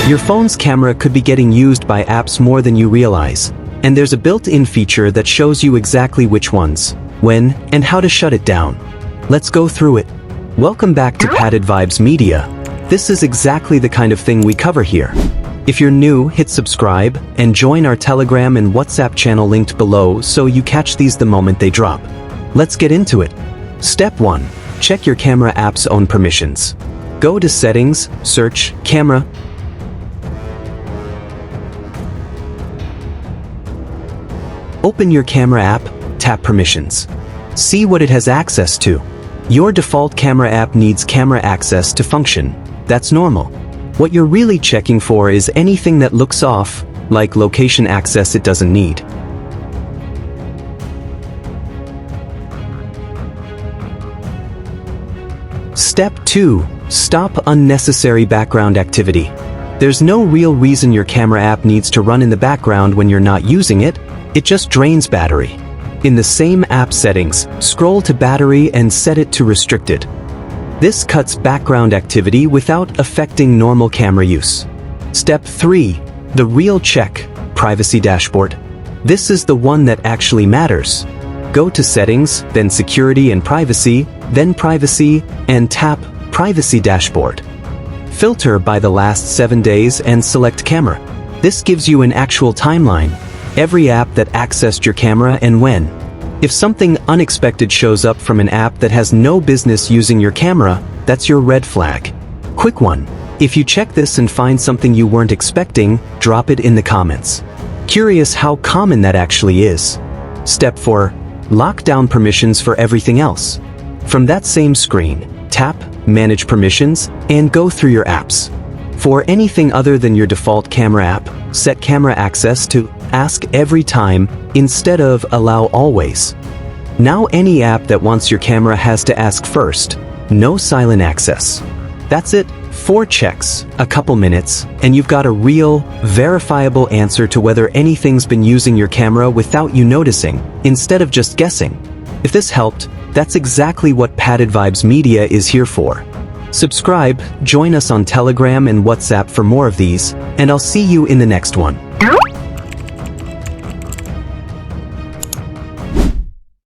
Your phone's camera could be getting used by apps more than you realize, and there's a built-in feature that shows you exactly which ones, when, and how to shut it down. Let's go through it. Welcome back to Padded Vibes Media. This is exactly the kind of thing we cover here. If you're new, hit subscribe, and join our Telegram and WhatsApp channel linked below so you catch these the moment they drop. Let's get into it. Step 1. Check your camera app's own permissions. Go to Settings, search, Camera. Open your camera app, tap Permissions. See what it has access to. Your default camera app needs camera access to function. That's normal. What you're really checking for is anything that looks off, like location access it doesn't need. Step 2. Stop unnecessary background activity. There's no real reason your camera app needs to run in the background when you're not using it. It just drains battery. In the same app settings, scroll to Battery and set it to Restricted. This cuts background activity without affecting normal camera use. Step 3. The real check, Privacy Dashboard. This is the one that actually matters. Go to Settings, then Security and Privacy, then Privacy, and tap Privacy Dashboard. Filter by the last 7 days and select Camera. This gives you an actual timeline, every app that accessed your camera and when. If something unexpected shows up from an app that has no business using your camera, that's your red flag. Quick one. If you check this and find something you weren't expecting, drop it in the comments. Curious how common that actually is. Step 4. Lock down permissions for everything else. From that same screen, tap Manage Permissions and go through your apps. For anything other than your default camera app, set camera access to Ask Every Time instead of Allow Always. Now any app that wants your camera has to ask first. No silent access. That's it. 4 checks, a couple minutes, and you've got a real, verifiable answer to whether anything's been using your camera without you noticing, instead of just guessing. If this helped, that's exactly what Padded Vibes Media is here for. Subscribe, join us on Telegram and WhatsApp for more of these, and I'll see you in the next one.